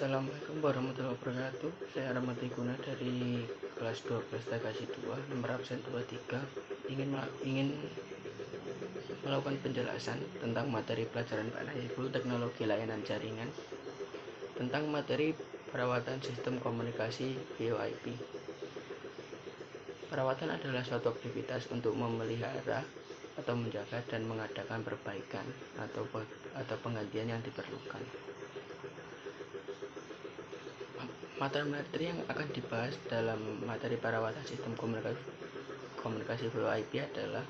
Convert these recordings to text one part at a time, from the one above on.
Assalamualaikum warahmatullahi wabarakatuh. Saya Rahmat Guna dari kelas 12 TKJ 2, nomor absen 23, ingin melakukan penjelasan tentang materi pelajaran PNIPU Teknologi Layanan Jaringan tentang materi perawatan sistem komunikasi VoIP. Perawatan adalah suatu aktivitas untuk memelihara atau menjaga dan mengadakan perbaikan atau penggantian yang diperlukan. Materi yang akan dibahas dalam materi perawatan sistem komunikasi VoIP adalah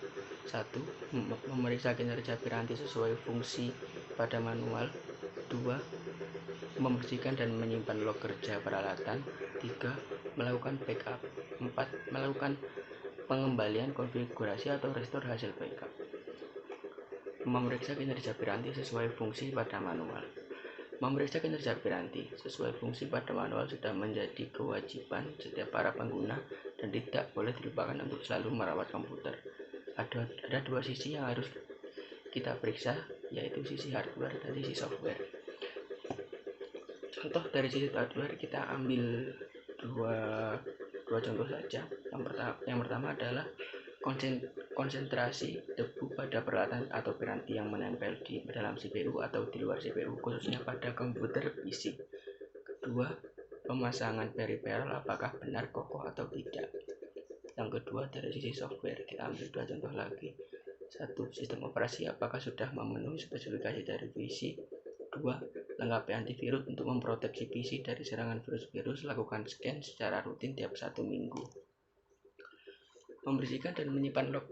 1. Memeriksa kinerja piranti sesuai fungsi pada manual. 2. Membersihkan dan menyimpan log kerja peralatan. 3. Melakukan backup. 4. Melakukan pengembalian konfigurasi atau restore hasil backup. Memeriksa kinerja piranti sesuai fungsi pada manual. Memeriksa kinerja piranti sesuai fungsi pada manual sudah menjadi kewajiban setiap para pengguna dan tidak boleh dilupakan untuk selalu merawat komputer. Ada dua sisi yang harus kita periksa, yaitu sisi hardware dan sisi software. Contoh dari sisi hardware, kita ambil dua contoh saja. Yang pertama adalah konsentrasi debu pada peralatan atau piranti yang menempel di dalam CPU atau di luar CPU, khususnya pada komputer PC. Kedua, pemasangan periferal apakah benar kokoh atau tidak. Yang kedua, dari sisi software, kita ambil dua contoh lagi. 1. Sistem operasi apakah sudah memenuhi spesifikasi dari PC. 2. Lengkapi antivirus untuk memproteksi PC dari serangan virus-virus. Lakukan scan secara rutin tiap 1 minggu. Membersihkan dan menyimpan log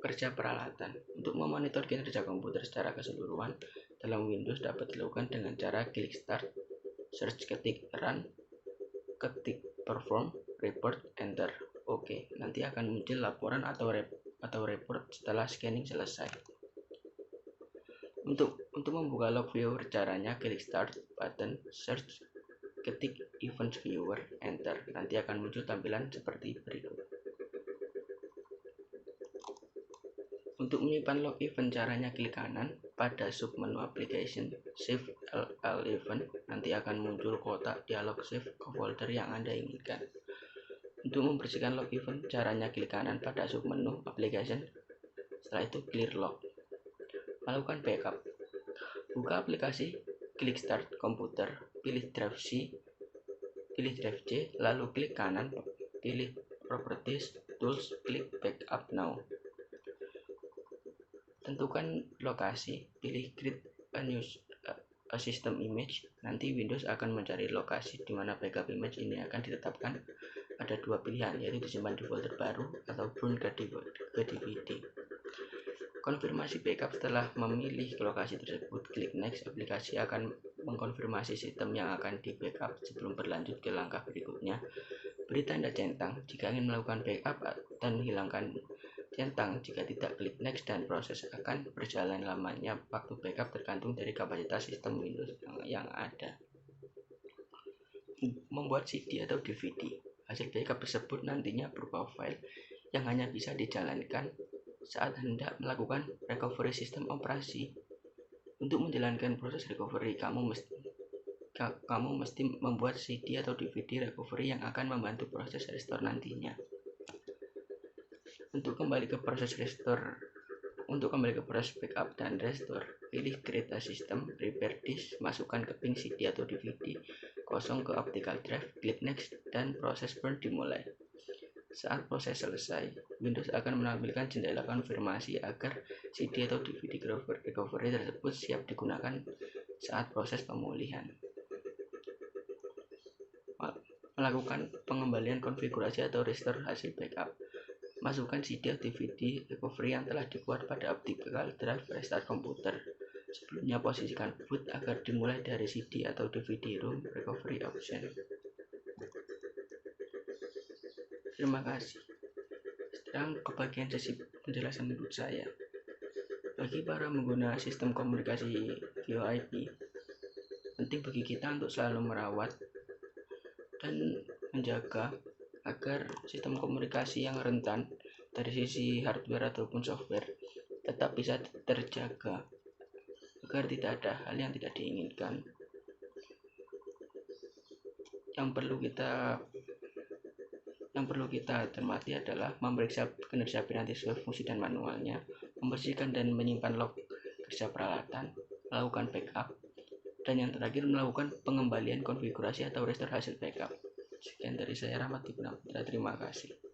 kerja peralatan. Untuk memonitor kinerja komputer secara keseluruhan dalam Windows dapat dilakukan dengan cara klik start, search ketik run, ketik perform, report, enter. Oke, nanti akan muncul laporan atau report setelah scanning selesai. Untuk membuka log viewer, caranya klik start button, search, ketik event viewer, enter. Nanti akan muncul tampilan seperti berikut. Untuk menyimpan log event, caranya klik kanan pada submenu application, save all event. Nanti akan muncul kotak dialog save ke folder yang Anda inginkan. Untuk membersihkan log event, caranya klik kanan pada submenu application, setelah itu clear log. Melakukan backup, buka aplikasi, klik start komputer, pilih drive C, pilih drive C, lalu klik kanan, pilih properties, tools, klik backup now. Tentukan lokasi, pilih create a new system image. Nanti Windows akan mencari lokasi di mana backup image ini akan ditetapkan. Ada dua pilihan, yaitu disimpan di folder baru atau burn ke DVD. Konfirmasi backup. Setelah memilih lokasi tersebut, klik next. Aplikasi akan mengkonfirmasi sistem yang akan di backup. Sebelum berlanjut ke langkah berikutnya, beri tanda centang jika ingin melakukan backup dan hilangkan centang jika tidak. Klik next dan proses akan berjalan. Lamanya waktu backup tergantung dari kapasitas sistem Windows yang ada. Membuat CD atau DVD. Hasil backup tersebut nantinya berupa file yang hanya bisa dijalankan saat hendak melakukan recovery sistem operasi. Untuk menjalankan proses recovery, kamu mesti membuat CD atau DVD recovery yang akan membantu proses restore nantinya. Untuk kembali ke proses backup dan restore, pilih create a system, prepare disk, masukkan keping CD atau DVD kosong ke optical drive, klik next, dan proses burn dimulai. Saat proses selesai, Windows akan menampilkan jendela konfirmasi agar CD atau DVD recovery tersebut siap digunakan saat proses pemulihan. Melakukan pengembalian konfigurasi atau restore hasil backup. Masukkan CD atau DVD recovery yang telah dibuat pada optical drive, restart komputer. Sebelumnya posisikan boot agar dimulai dari CD atau DVD ROM recovery option. Terima kasih. Sekarang ke bagian sesi penjelasan menurut saya. Bagi para pengguna sistem komunikasi VoIP, penting bagi kita untuk selalu merawat dan menjaga agar sistem komunikasi yang rentan dari sisi hardware ataupun software tetap bisa terjaga agar tidak ada hal yang tidak diinginkan. yang perlu kita cermati adalah memeriksa kinerja piranti sesuai fungsi dan manualnya, membersihkan dan menyimpan log kerja peralatan, melakukan backup, dan yang terakhir melakukan pengembalian konfigurasi atau restore hasil backup. Sekian dari saya, Rahmat Ibnu Putra. Terima kasih.